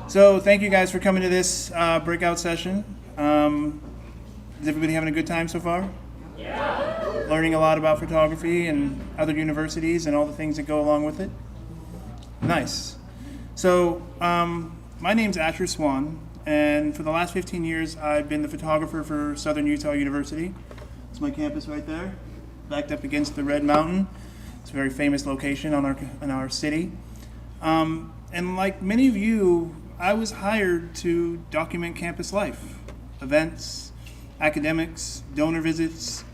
So thank you guys for coming to this breakout session. Is everybody having a good time so far? Yeah. Learning a lot about photography and other universities and all the things that go along with it? Nice. So my name's Swan, and for the last 15 years I've been the photographer for Southern Utah University. It's my campus right there, backed up against the Red Mountain. It's a very famous location in our city. And like many of you, I was hired to document campus life, events, academics, donor visits,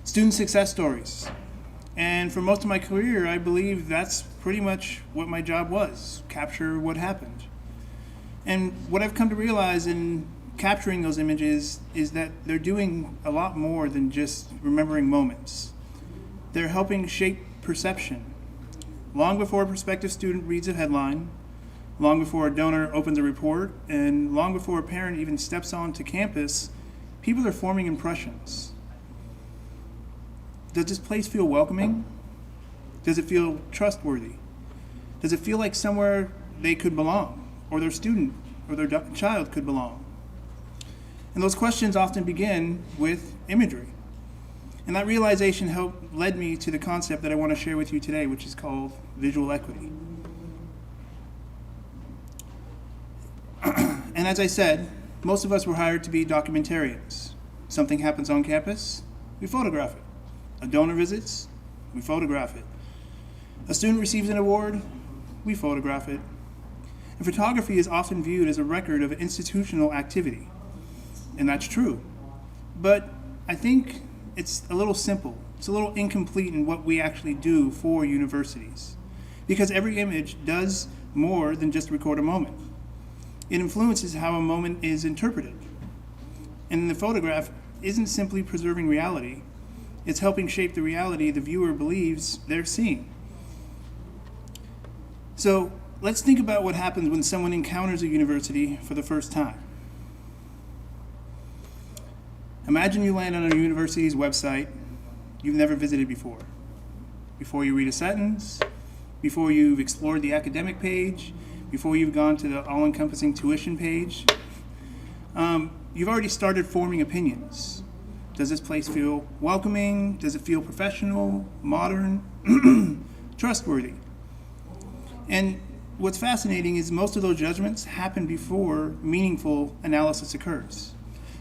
student success stories. And for most of my career, I believe that's pretty much what my job was, capture what happened. And what I've come to realize in capturing those images is that they're doing a lot more than just remembering moments. They're helping shape perception. Long before a prospective student reads a headline, long before a donor opens a report, and long before a parent even steps onto campus, people are forming impressions. Does this place feel welcoming? Does it feel trustworthy? Does it feel like somewhere they could belong, or their student or their child could belong? And those questions often begin with imagery. And that realization led me to the concept that I want to share with you today, which is called visual equity. And as I said, most of us were hired to be documentarians. Something happens on campus, we photograph it. A donor visits, we photograph it. A student receives an award, we photograph it. And photography is often viewed as a record of institutional activity. And that's true. But I think it's a little simple. It's a little incomplete in what we actually do for universities. Because every image does more than just record a moment. It influences how a moment is interpreted. And the photograph isn't simply preserving reality, it's helping shape the reality the viewer believes they're seeing. So let's think about what happens when someone encounters a university for the first time. Imagine you land on a university's website you've never visited before. Before you read a sentence, before you've explored the academic page, before you've gone to the all-encompassing tuition page, you've already started forming opinions. Does this place feel welcoming? Does it feel professional, modern, trustworthy? And what's fascinating is most of those judgments happen before meaningful analysis occurs.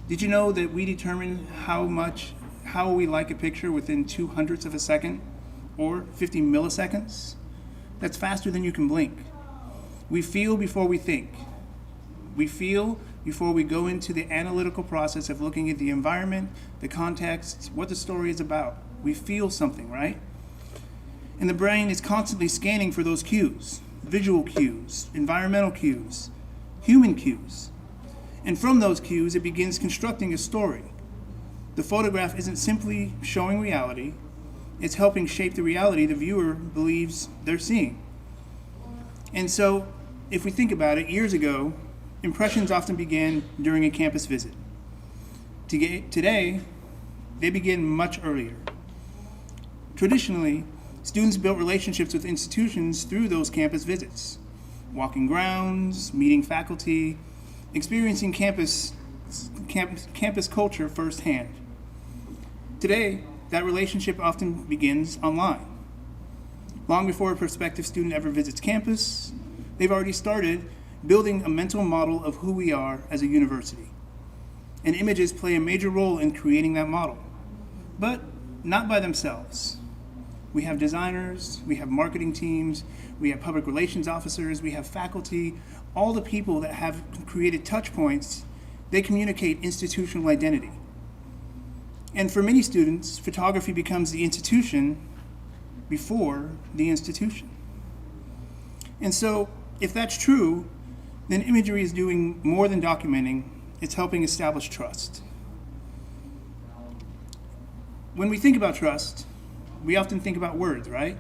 Did you know that we determine how we like a picture within 0.02 of a second or 50 milliseconds? That's faster than you can blink. We feel before we think. We feel before we go into the analytical process of looking at the environment, the context, what the story is about. We feel something, right? And the brain is constantly scanning for those cues, visual cues, environmental cues, human cues. And from those cues, it begins constructing a story. The photograph isn't simply showing reality, it's helping shape the reality the viewer believes they're seeing. And so, if we think about it, years ago, impressions often began during a campus visit. Today, they begin much earlier. Traditionally, students built relationships with institutions through those campus visits, walking grounds, meeting faculty, experiencing campus culture firsthand. Today, that relationship often begins online. Long before a prospective student ever visits campus, they've already started building a mental model of who we are as a university. And images play a major role in creating that model, but not by themselves. We have designers, we have marketing teams, we have public relations officers, we have faculty, all the people that have created touch points, they communicate institutional identity. And for many students, photography becomes the institution before the institution. And so, if that's true, then imagery is doing more than documenting, it's helping establish trust. When we think about trust, we often think about words, right?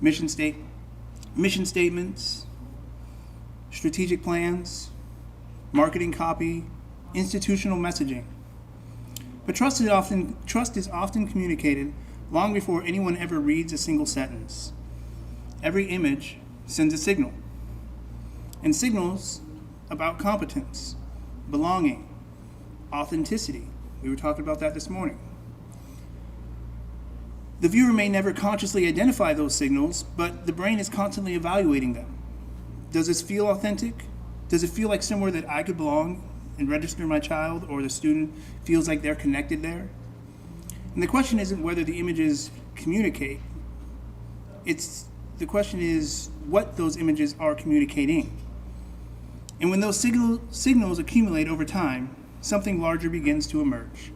Mission statements, strategic plans, marketing copy, institutional messaging. But trust is often communicated long before anyone ever reads a single sentence. Every image sends a signal. and signals about competence, belonging, authenticity. We were talking about that this morning. The viewer may never consciously identify those signals, but the brain is constantly evaluating them. Does this feel authentic? Does it feel like somewhere that I could belong and register my child, or the student feels like they're connected there? And the question isn't whether the images communicate. The question is what those images are communicating. And when those signals accumulate over time, something larger begins to emerge.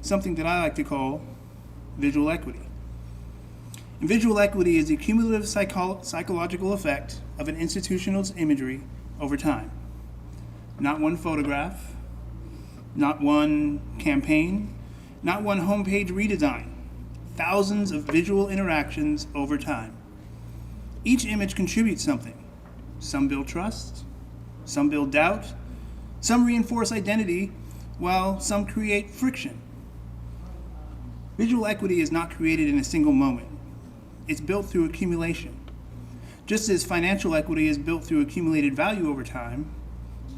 Something that I like to call visual equity. And visual equity is the cumulative psychological effect of an institutional's imagery over time. Not one photograph, not one campaign, not one homepage redesign. Thousands of visual interactions over time. Each image contributes something. Some build trust, some build doubt, some reinforce identity, while some create friction. Visual equity is not created in a single moment. It's built through accumulation. Just as financial equity is built through accumulated value over time,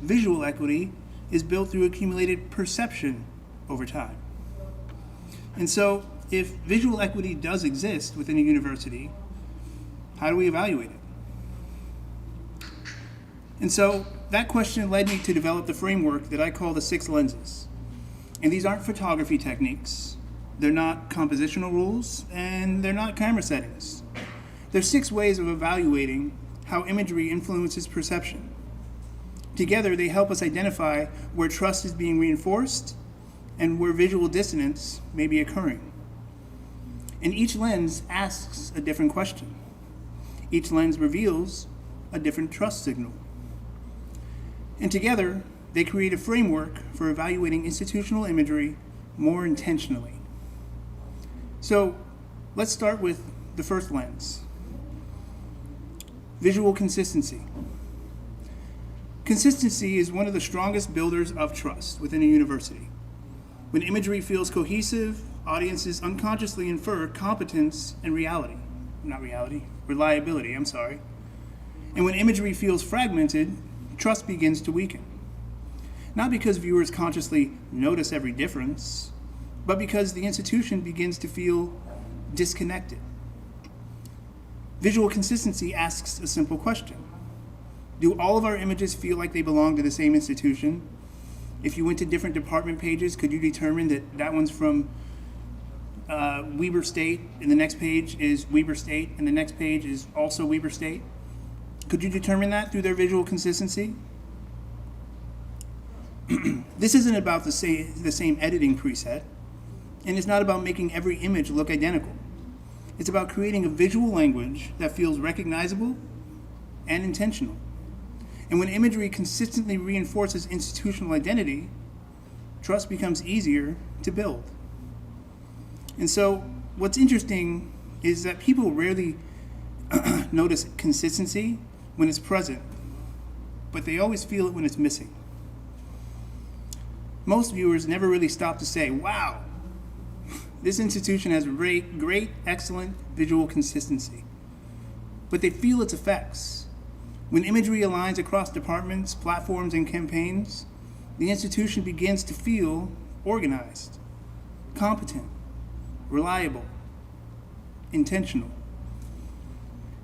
visual equity is built through accumulated perception over time. And so, if visual equity does exist within a university, how do we evaluate it? And so, that question led me to develop the framework that I call the 6 lenses. And these aren't photography techniques, they're not compositional rules, and they're not camera settings. They're 6 ways of evaluating how imagery influences perception. Together, they help us identify where trust is being reinforced and where visual dissonance may be occurring. And each lens asks a different question. Each lens reveals a different trust signal. And together, they create a framework for evaluating institutional imagery more intentionally. So, let's start with the first lens. Visual consistency. Consistency is one of the strongest builders of trust within a university. When imagery feels cohesive, audiences unconsciously infer competence and reliability. And when imagery feels fragmented, trust begins to weaken. Not because viewers consciously notice every difference, but because the institution begins to feel disconnected. Visual consistency asks a simple question. Do all of our images feel like they belong to the same institution? If you went to different department pages, could you determine that that one's from Weber State, and the next page is Weber State, and the next page is also Weber State? Could you determine that through their visual consistency? This isn't about the same editing preset, and it's not about making every image look identical. It's about creating a visual language that feels recognizable and intentional. And when imagery consistently reinforces institutional identity, trust becomes easier to build. And so what's interesting is that people rarely notice consistency when it's present, but they always feel it when it's missing. Most viewers never really stop to say, wow, this institution has great, excellent visual consistency. But they feel its effects. When imagery aligns across departments, platforms, and campaigns, the institution begins to feel organized, competent, reliable, intentional.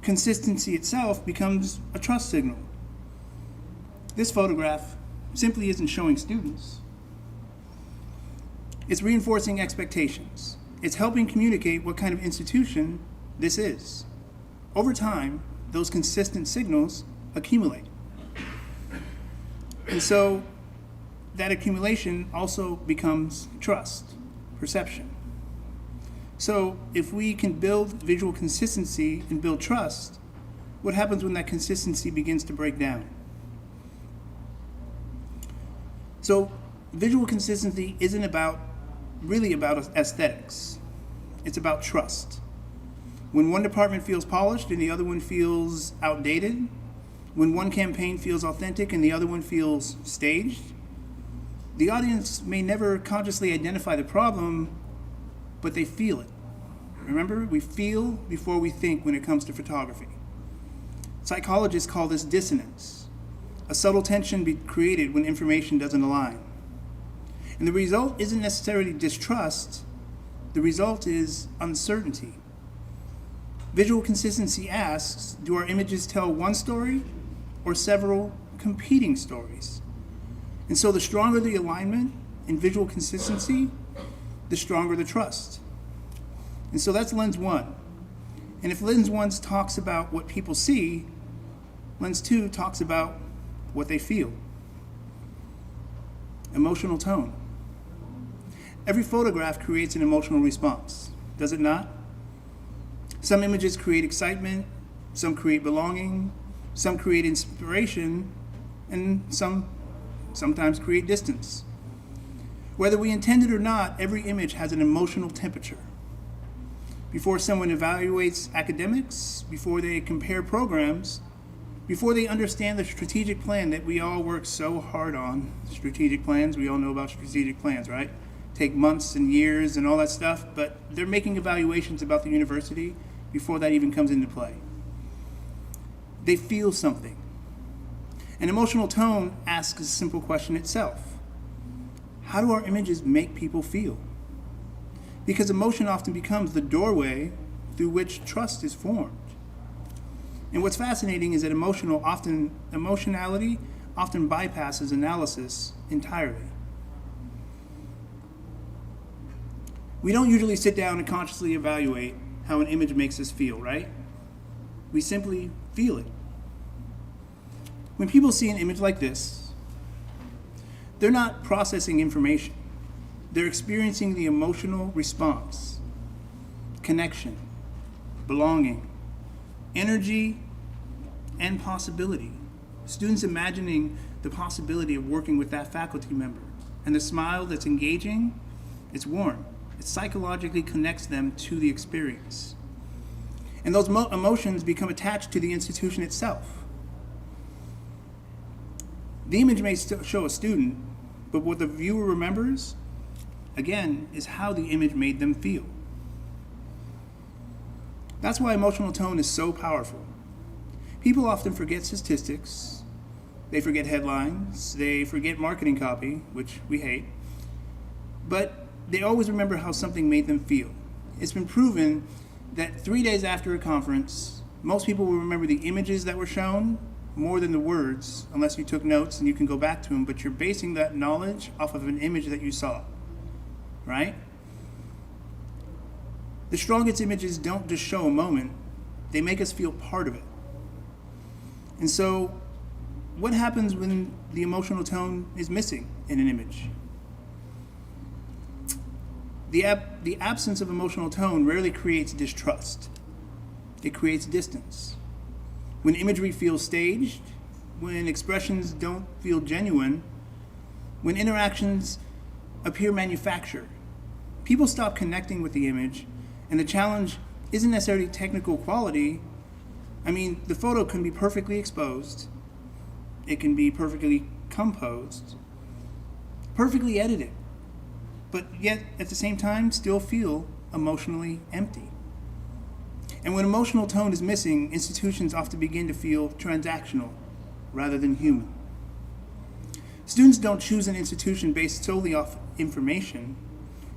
Consistency itself becomes a trust signal. This photograph simply isn't showing students. It's reinforcing expectations. It's helping communicate what kind of institution this is. Over time, those consistent signals accumulate. And so that accumulation also becomes trust, perception. So if we can build visual consistency and build trust, what happens when that consistency begins to break down? So visual consistency isn't really about aesthetics. It's about trust. When one department feels polished and the other one feels outdated, when one campaign feels authentic and the other one feels staged, the audience may never consciously identify the problem, but they feel it. Remember, we feel before we think when it comes to photography. Psychologists call this dissonance, a subtle tension created when information doesn't align. And the result isn't necessarily distrust, the result is uncertainty. Visual consistency asks, do our images tell one story or several competing stories? And so the stronger the alignment and visual consistency, the stronger the trust. And so that's lens one. And if lens one talks about what people see, lens two talks about what they feel. Emotional tone. Every photograph creates an emotional response, does it not? Some images create excitement, some create belonging, some create inspiration, and sometimes create distance. Whether we intend it or not, every image has an emotional temperature. Before someone evaluates academics, before they compare programs, before they understand the strategic plan that we all work so hard on, strategic plans, we all know about strategic plans, right? Take months and years and all that stuff, but they're making evaluations about the university before that even comes into play. They feel something. An emotional tone asks a simple question itself. How do our images make people feel? Because emotion often becomes the doorway through which trust is formed. And what's fascinating is that emotionality often bypasses analysis entirely. We don't usually sit down and consciously evaluate how an image makes us feel, right? We simply feel it. When people see an image like this, they're not processing information. They're experiencing the emotional response, connection, belonging, energy, and possibility. Students imagining the possibility of working with that faculty member, and the smile that's engaging, it's warm. It psychologically connects them to the experience. And those emotions become attached to the institution itself. The image may show a student, but what the viewer remembers, again, is how the image made them feel. That's why emotional tone is so powerful. People often forget statistics, they forget headlines, they forget marketing copy, which we hate, but they always remember how something made them feel. It's been proven that 3 days after a conference, most people will remember the images that were shown more than the words, unless you took notes and you can go back to them, but you're basing that knowledge off of an image that you saw, right? The strongest images don't just show a moment, they make us feel part of it. And so, what happens when the emotional tone is missing in an image? The absence of emotional tone rarely creates distrust. It creates distance. When imagery feels staged, when expressions don't feel genuine, when interactions appear manufactured, people stop connecting with the image, and the challenge isn't necessarily technical quality. I mean, the photo can be perfectly exposed, it can be perfectly composed, perfectly edited, but yet at the same time still feel emotionally empty. And when emotional tone is missing, institutions often begin to feel transactional rather than human. Students don't choose an institution based solely off information.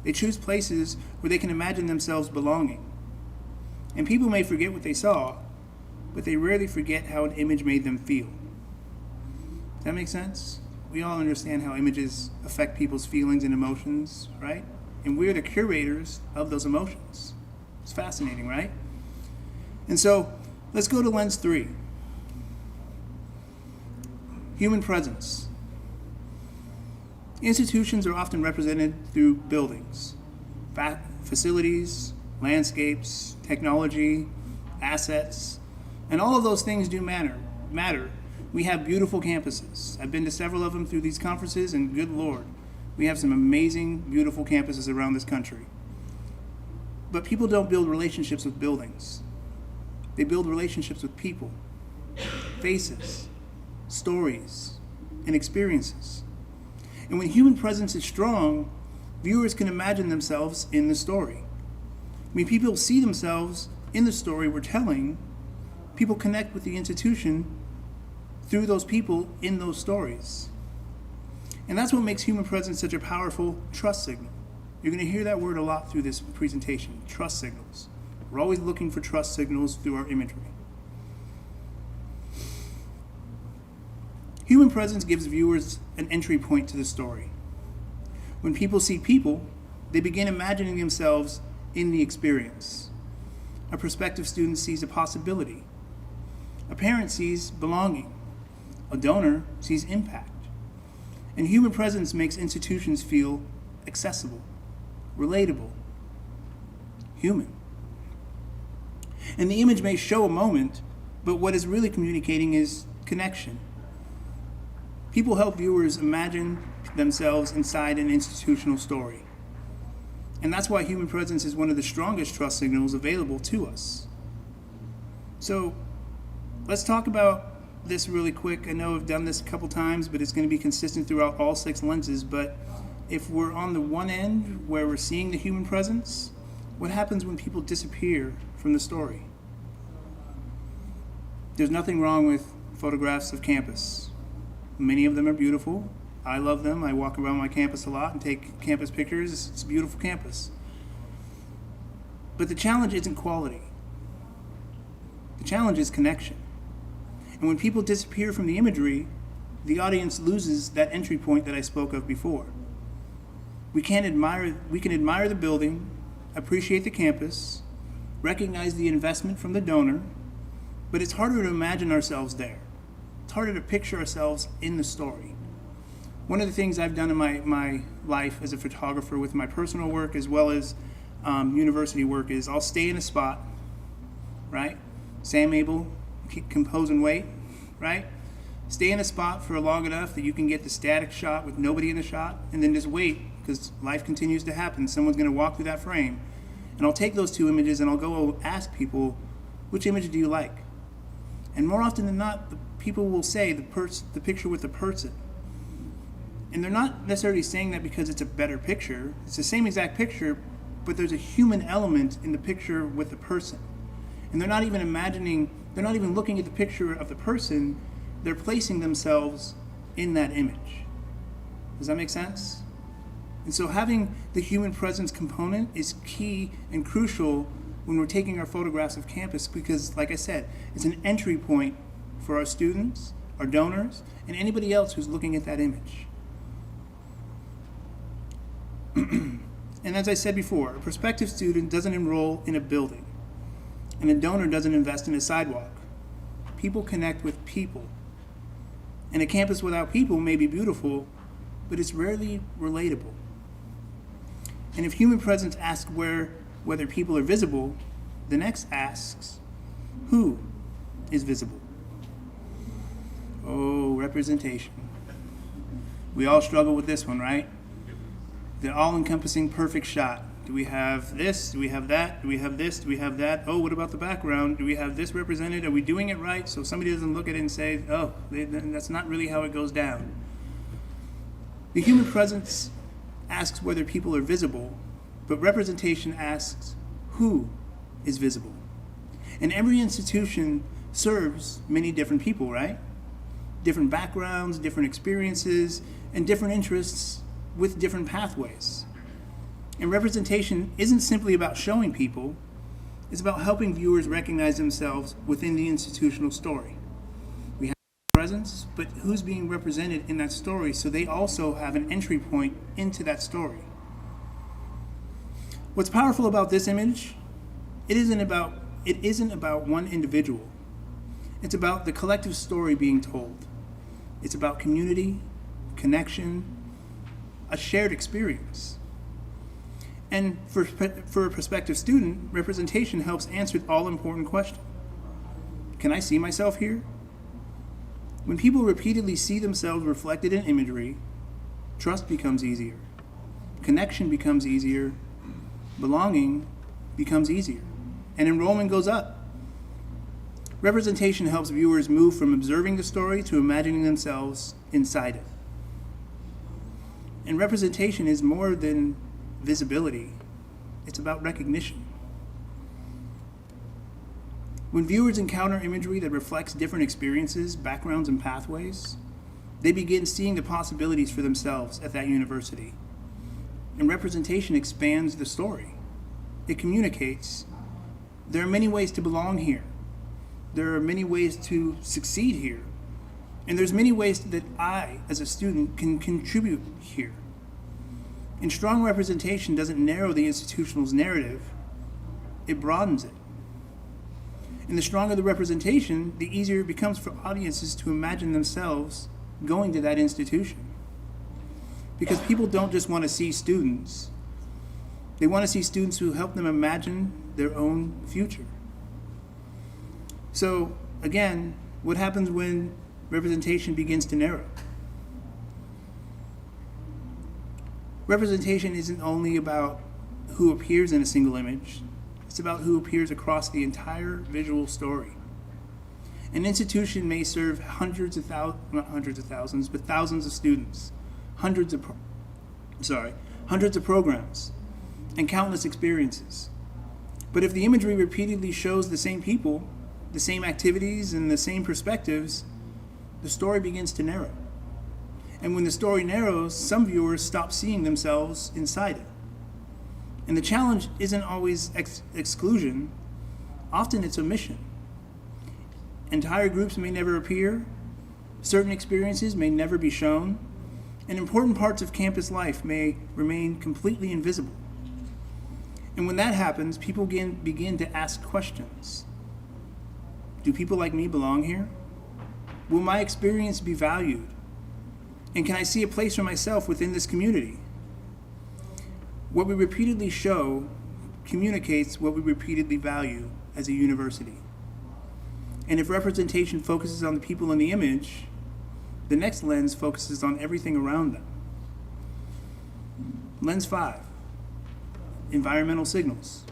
They choose places where they can imagine themselves belonging. And people may forget what they saw, but they rarely forget how an image made them feel. Does that make sense? We all understand how images affect people's feelings and emotions, right? And we're the curators of those emotions. It's fascinating, right? And so, let's go to lens 3. Human presence. Institutions are often represented through buildings, facilities, landscapes, technology, assets, and all of those things do matter. We have beautiful campuses. I've been to several of them through these conferences, and good Lord, we have some amazing, beautiful campuses around this country. But people don't build relationships with buildings. They build relationships with people, faces, stories, and experiences. And when human presence is strong, viewers can imagine themselves in the story. When people see themselves in the story we're telling, People connect with the institution through those people in those stories. And that's what makes human presence such a powerful trust signal. You're going to hear that word a lot through this presentation, trust signals. We're always looking for trust signals through our imagery. Human presence gives viewers an entry point to the story. When people see people, they begin imagining themselves in the experience. A prospective student sees a possibility. A parent sees belonging. A donor sees impact. And human presence makes institutions feel accessible, relatable, human. And the image may show a moment, but what is really communicating is connection. People help viewers imagine themselves inside an institutional story. And that's why human presence is one of the strongest trust signals available to us. So let's talk about this really quick. I know I've done this a couple times, but it's going to be consistent throughout all 6 lenses. But if we're on the one end where we're seeing the human presence, what happens when people disappear from the story? There's nothing wrong with photographs of campus. Many of them are beautiful. I love them. I walk around my campus a lot and take campus pictures. It's a beautiful campus. But the challenge isn't quality. The challenge is connection. And when people disappear from the imagery, the audience loses that entry point that I spoke of before. We can admire the building, appreciate the campus, recognize the investment from the donor, but it's harder to imagine ourselves there. It's harder to picture ourselves in the story. One of the things I've done in my life as a photographer with my personal work as well as university work is I'll stay in a spot, right? Sam Abel, compose and wait, right? Stay in a spot for long enough that you can get the static shot with nobody in the shot, and then just wait, because life continues to happen. Someone's going to walk through that frame. And I'll take those 2 images and I'll go ask people, which image do you like? And more often than not, the people will say the picture with the person. And they're not necessarily saying that because it's a better picture. It's the same exact picture, but there's a human element in the picture with the person. And they're not even looking at the picture of the person, they're placing themselves in that image. Does that make sense? And so having the human presence component is key and crucial when we're taking our photographs of campus because, like I said, it's an entry point for our students, our donors, and anybody else who's looking at that image. And as I said before, a prospective student doesn't enroll in a building, and a donor doesn't invest in a sidewalk. People connect with people. And a campus without people may be beautiful, but it's rarely relatable. And if human presence asks whether people are visible, the next asks, who is visible? Oh, representation. We all struggle with this one, right? The all-encompassing perfect shot. Do we have this? Do we have that? Do we have this? Do we have that? Oh, what about the background? Do we have this represented? Are we doing it right? So somebody doesn't look at it and say, oh, that's not really how it goes down. The human presence asks whether people are visible, but representation asks who is visible. And every institution serves many different people, right? Different backgrounds, different experiences, and different interests with different pathways. And representation isn't simply about showing people, it's about helping viewers recognize themselves within the institutional story. We have presence, but who's being represented in that story so they also have an entry point into that story. What's powerful about this image, it isn't about one individual. It's about the collective story being told. It's about community, connection, a shared experience. And for a prospective student, representation helps answer the all-important question. Can I see myself here? When people repeatedly see themselves reflected in imagery, trust becomes easier. Connection becomes easier. Belonging becomes easier. And enrollment goes up. Representation helps viewers move from observing the story to imagining themselves inside it. And representation is more than visibility. It's about recognition. When viewers encounter imagery that reflects different experiences, backgrounds, and pathways, they begin seeing the possibilities for themselves at that university. And representation expands the story. It communicates, there are many ways to belong here. There are many ways to succeed here. And there's many ways that I, as a student, can contribute here. And strong representation doesn't narrow the institutional's narrative, it broadens it. And the stronger the representation, the easier it becomes for audiences to imagine themselves going to that institution. Because people don't just want to see students, they want to see students who help them imagine their own future. So, again, what happens when representation begins to narrow? Representation isn't only about who appears in a single image, it's about who appears across the entire visual story. An institution may serve thousands of students, hundreds of programs, and countless experiences. But if the imagery repeatedly shows the same people, the same activities, and the same perspectives, the story begins to narrow. And when the story narrows, some viewers stop seeing themselves inside it. And the challenge isn't always exclusion, often it's omission. Entire groups may never appear, certain experiences may never be shown, and important parts of campus life may remain completely invisible. And when that happens, people begin to ask questions. Do people like me belong here? Will my experience be valued? And can I see a place for myself within this community? What we repeatedly show communicates what we repeatedly value as a university. And if representation focuses on the people in the image, the next lens focuses on everything around them. Lens 5, environmental signals.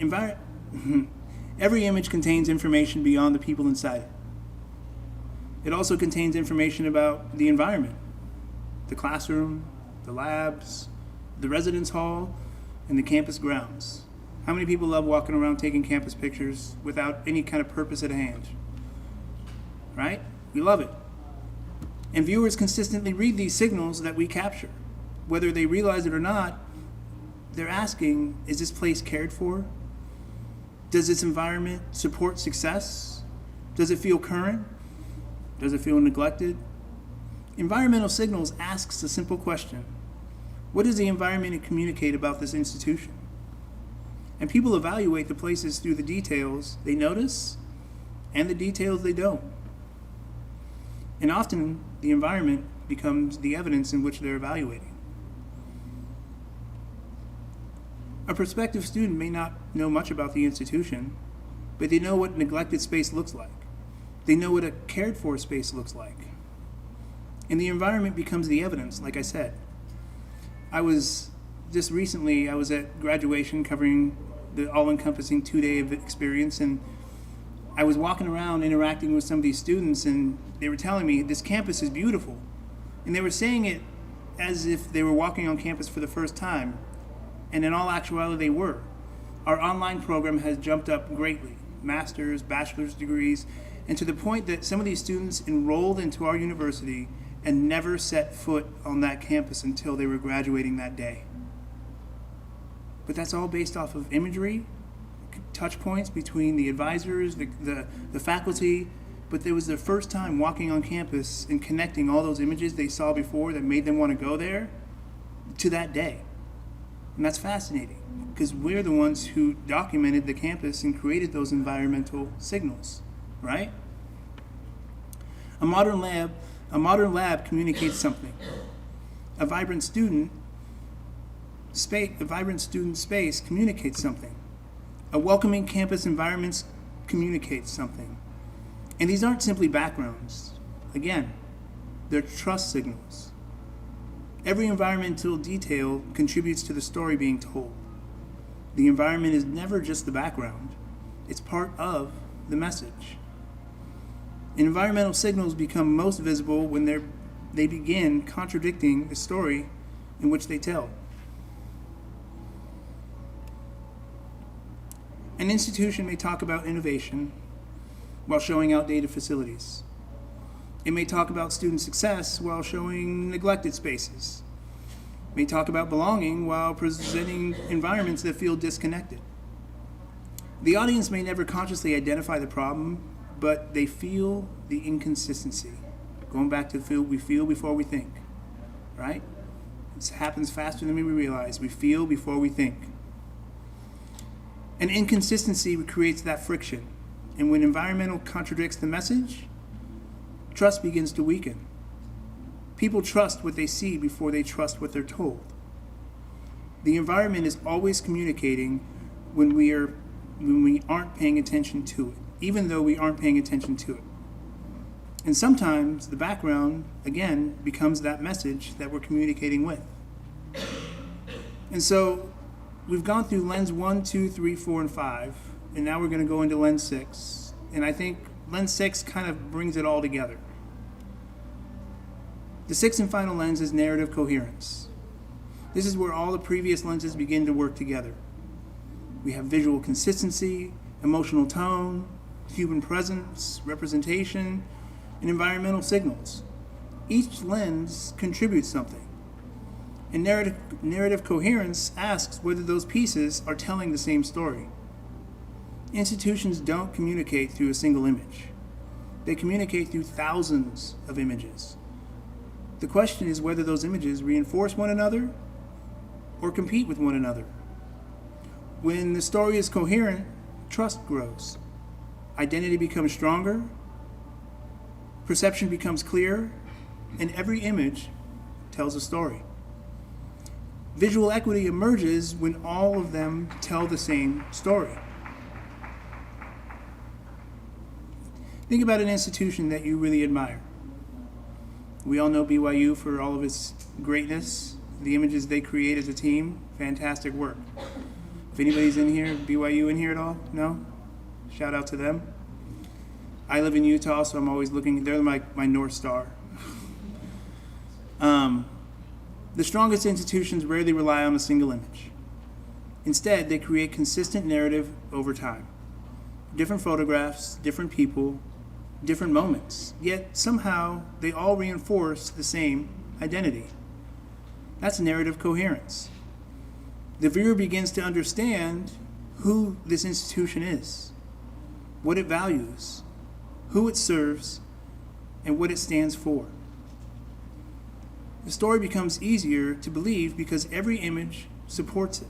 Every image contains information beyond the people inside it. It also contains information about the environment, the classroom, the labs, the residence hall, and the campus grounds. How many people love walking around taking campus pictures without any kind of purpose at hand? Right? We love it. And viewers consistently read these signals that we capture. Whether they realize it or not, they're asking, is this place cared for? Does this environment support success? Does it feel current? Does it feel neglected? Environmental signals asks a simple question. What does the environment communicate about this institution? And people evaluate the places through the details they notice and the details they don't. And often, the environment becomes the evidence in which they're evaluating. A prospective student may not know much about the institution, but they know what neglected space looks like. They know what a cared for space looks like. And the environment becomes the evidence, like I said. I was at graduation covering the all-encompassing 2-day experience, and I was walking around interacting with some of these students, and they were telling me this campus is beautiful. And they were saying it as if they were walking on campus for the first time. And in all actuality, they were. Our online program has jumped up greatly, master's, bachelor's degrees, and to the point that some of these students enrolled into our university and never set foot on that campus until they were graduating that day. But that's all based off of imagery, touch points between the advisors, the faculty, but it was their first time walking on campus and connecting all those images they saw before that made them want to go there to that day. And that's fascinating because we're the ones who documented the campus and created those environmental signals, right? A modern lab communicates something. A vibrant student space communicates something. A welcoming campus environment communicates something. And these aren't simply backgrounds. Again, they're trust signals. Every environmental detail contributes to the story being told. The environment is never just the background. It's part of the message. Environmental signals become most visible when they begin contradicting the story in which they tell. An institution may talk about innovation while showing outdated facilities. It may talk about student success while showing neglected spaces. It may talk about belonging while presenting environments that feel disconnected. The audience may never consciously identify the problem, but they feel the inconsistency. Going back to we feel before we think, right? It happens faster than we realize. We feel before we think. An inconsistency creates that friction. And when environmental contradicts the message, trust begins to weaken. People trust what they see before they trust what they're told. The environment is always communicating when we aren't paying attention to it, even though we aren't paying attention to it. And sometimes the background, again, becomes that message that we're communicating with. And so we've gone through lens 1, 2, 3, 4, and 5, and now we're going to go into lens 6. And I think lens 6 kind of brings it all together. The sixth and final lens is narrative coherence. This is where all the previous lenses begin to work together. We have visual consistency, emotional tone, human presence, representation, and environmental signals. Each lens contributes something. And narrative coherence asks whether those pieces are telling the same story. Institutions don't communicate through a single image. They communicate through thousands of images. The question is whether those images reinforce one another or compete with one another. When the story is coherent, trust grows. Identity becomes stronger, perception becomes clearer, and every image tells a story. Visual equity emerges when all of them tell the same story. Think about an institution that you really admire. We all know BYU for all of its greatness, the images they create as a team, fantastic work. If anybody's in here, BYU in here at all? No? Shout out to them. I live in Utah, so I'm always looking, they're my North Star. The strongest institutions rarely rely on a single image. Instead, they create consistent narrative over time. Different photographs, different people, different moments, yet somehow they all reinforce the same identity. That's narrative coherence. The viewer begins to understand who this institution is, what it values, who it serves, and what it stands for. The story becomes easier to believe because every image supports it.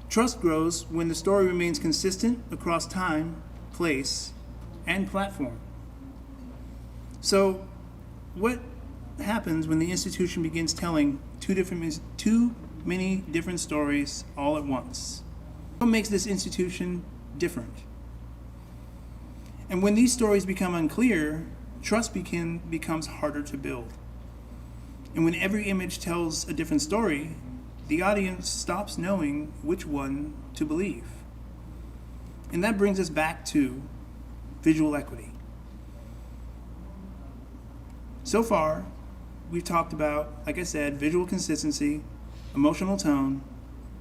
Trust grows when the story remains consistent across time, place, and platform. So, what happens when the institution begins telling too many different stories all at once? What makes this institution different? And when these stories become unclear, trust becomes harder to build. And when every image tells a different story, the audience stops knowing which one to believe. And that brings us back to visual equity. So far, we've talked about, like I said, visual consistency, emotional tone,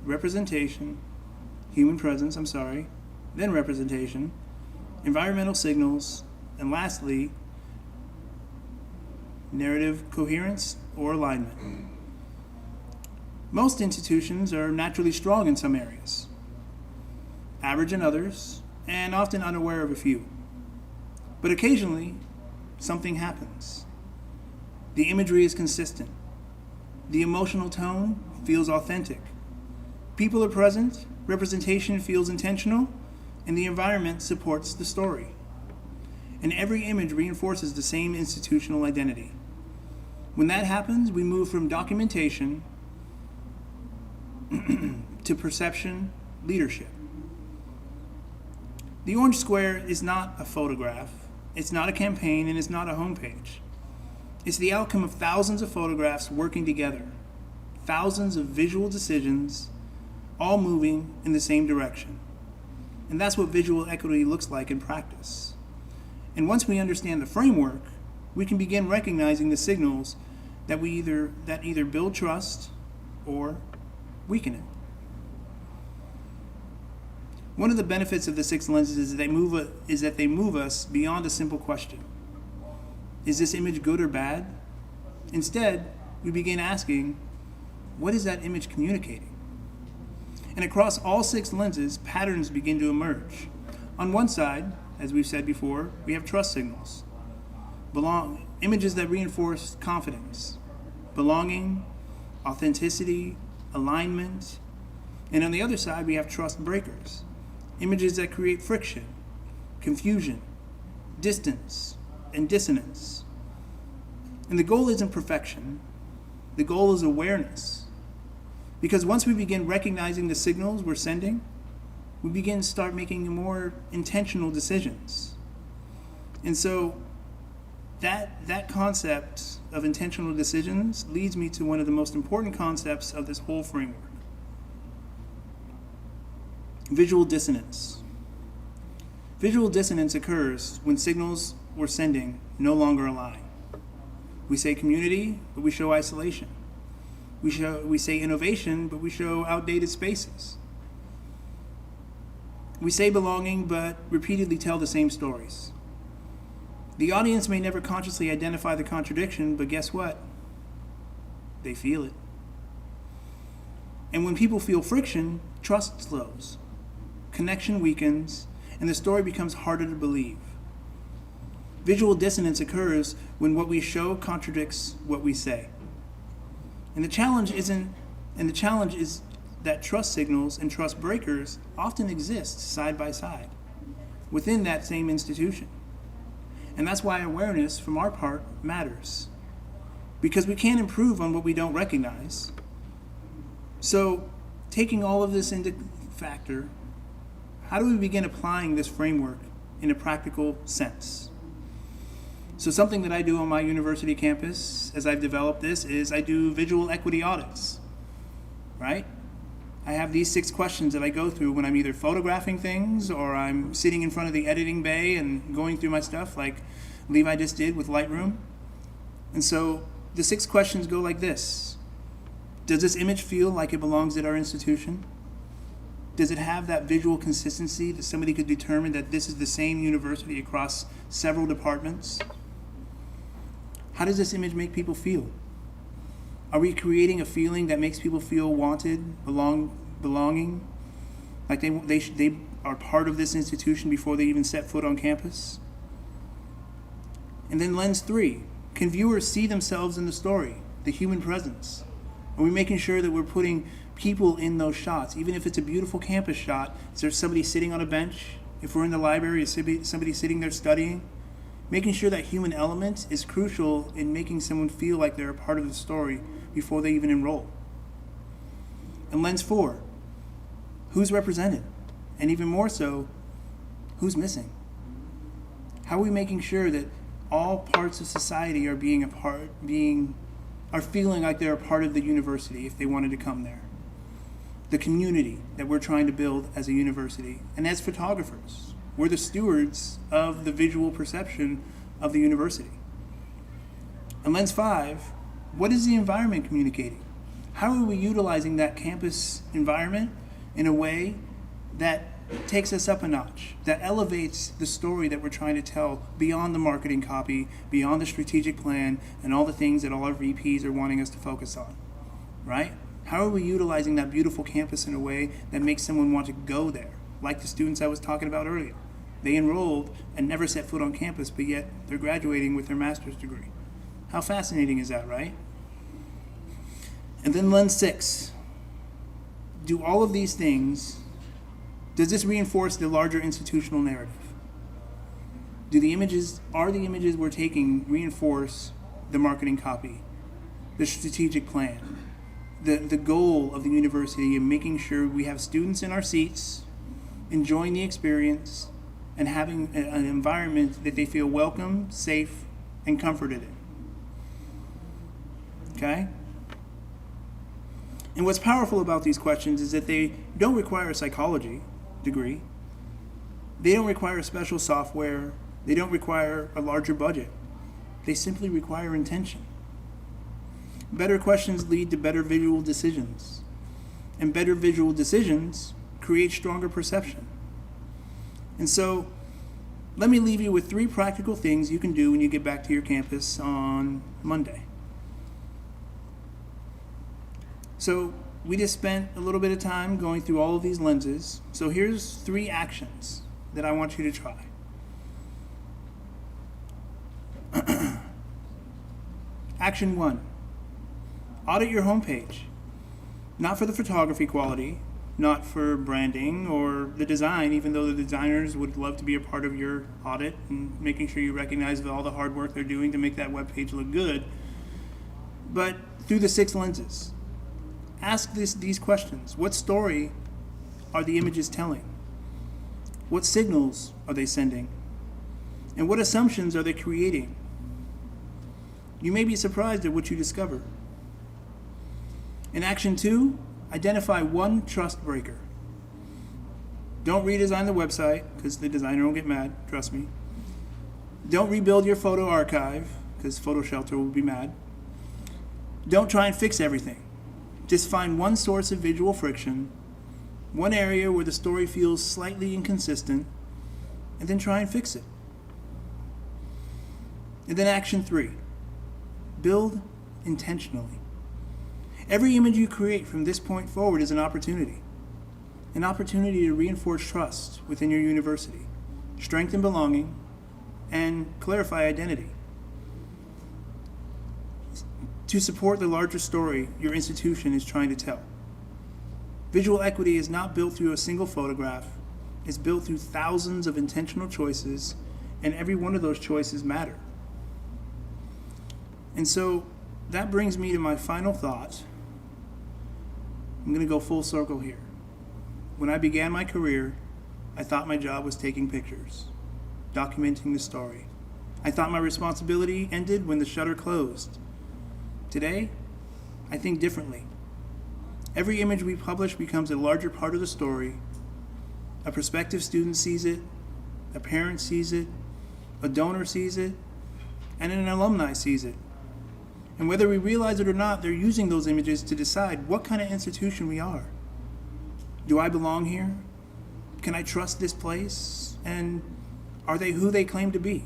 representation, human presence, then representation, environmental signals, and lastly, narrative coherence or alignment. Most institutions are naturally strong in some areas, average in others, and often unaware of a few. But occasionally, something happens. The imagery is consistent. The emotional tone feels authentic. People are present, representation feels intentional, and the environment supports the story. And every image reinforces the same institutional identity. When that happens, we move from documentation to perception leadership. The orange square is not a photograph, it's not a campaign, and it's not a homepage. It's the outcome of thousands of photographs working together, thousands of visual decisions, all moving in the same direction. And that's what visual equity looks like in practice. And once we understand the framework, we can begin recognizing the signals that either build trust or weaken it. One of the benefits of the 6 lenses is that they move us beyond a simple question. Is this image good or bad? Instead, we begin asking, what is that image communicating? And across all 6 lenses, patterns begin to emerge. On one side, as we've said before, we have trust signals. Images that reinforce confidence, belonging, authenticity, alignment. And on the other side, we have trust breakers. Images that create friction, confusion, distance, and dissonance. And the goal isn't perfection. The goal is awareness. Because once we begin recognizing the signals we're sending, we begin to start making more intentional decisions. And so that concept of intentional decisions leads me to one of the most important concepts of this whole framework. Visual dissonance. Visual dissonance occurs when signals we're sending no longer align. We say community, but we show isolation. We say innovation, but we show outdated spaces. We say belonging, but repeatedly tell the same stories. The audience may never consciously identify the contradiction, but guess what? They feel it. And when people feel friction, trust slows, connection weakens, and the story becomes harder to believe. Visual dissonance occurs when what we show contradicts what we say. And the challenge is that trust signals and trust breakers often exist side by side within that same institution. And that's why awareness from our part matters. Because we can't improve on what we don't recognize. So, taking all of this into factor, how do we begin applying this framework in a practical sense? So something that I do on my university campus as I've developed this is I do visual equity audits, right? I have these 6 questions that I go through when I'm either photographing things or I'm sitting in front of the editing bay and going through my stuff like Levi just did with Lightroom. And so the 6 questions go like this. Does this image feel like it belongs at our institution? Does it have that visual consistency that somebody could determine that this is the same university across several departments? How does this image make people feel? Are we creating a feeling that makes people feel wanted, belonging? Like they are part of this institution before they even set foot on campus? And then lens 3, can viewers see themselves in the story, the human presence? Are we making sure that we're putting people in those shots? Even if it's a beautiful campus shot, is there somebody sitting on a bench? If we're in the library, is somebody sitting there studying? Making sure that human element is crucial in making someone feel like they're a part of the story before they even enroll. And lens 4, who's represented? And even more so, who's missing? How are we making sure that all parts of society are are feeling like they're a part of the university if they wanted to come there? The community that we're trying to build as a university. And as photographers, we're the stewards of the visual perception of the university. And lens 5, what is the environment communicating? How are we utilizing that campus environment in a way that takes us up a notch, that elevates the story that we're trying to tell beyond the marketing copy, beyond the strategic plan, and all the things that all our VPs are wanting us to focus on, right? How are we utilizing that beautiful campus in a way that makes someone want to go there? Like the students I was talking about earlier. They enrolled and never set foot on campus, but yet they're graduating with their master's degree. How fascinating is that, right? And then lens 6. Do all of these things, does this reinforce the larger institutional narrative? Are the images we're taking reinforce the marketing copy, the strategic plan, the goal of the university, and making sure we have students in our seats, enjoying the experience, and having an environment that they feel welcome, safe, and comforted in? Okay? And what's powerful about these questions is that they don't require a psychology degree. They don't require special software. They don't require a larger budget. They simply require intention. Better questions lead to better visual decisions. And better visual decisions create stronger perception. And so, let me leave you with 3 practical things you can do when you get back to your campus on Monday. So, we just spent a little bit of time going through all of these lenses. So here's 3 actions that I want you to try. Action 1. Audit your homepage. Not for the photography quality, not for branding or the design, even though the designers would love to be a part of your audit and making sure you recognize all the hard work they're doing to make that web page look good, but through the 6 lenses. Ask these questions. What story are the images telling? What signals are they sending? And what assumptions are they creating? You may be surprised at what you discover. In action 2, identify one trust breaker. Don't redesign the website, because the designer will get mad, trust me. Don't rebuild your photo archive, because Photo Shelter will be mad. Don't try and fix everything. Just find one source of visual friction, one area where the story feels slightly inconsistent, and then try and fix it. And then action 3, build intentionally. Every image you create from this point forward is an opportunity to reinforce trust within your university, strengthen belonging, and clarify identity. To support the larger story your institution is trying to tell. Visual equity is not built through a single photograph. It's built through thousands of intentional choices, and every one of those choices matter. And so that brings me to my final thought. I'm going to go full circle here. When I began my career, I thought my job was taking pictures, documenting the story. I thought my responsibility ended when the shutter closed. Today, I think differently. Every image we publish becomes a larger part of the story. A prospective student sees it, a parent sees it, a donor sees it, and an alumni sees it. And whether we realize it or not, they're using those images to decide what kind of institution we are. Do I belong here? Can I trust this place? And are they who they claim to be?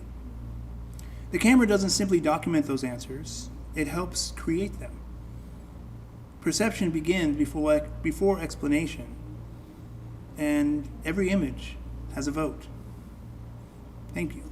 The camera doesn't simply document those answers. It helps create them. Perception begins before explanation, and every image has a vote. Thank you.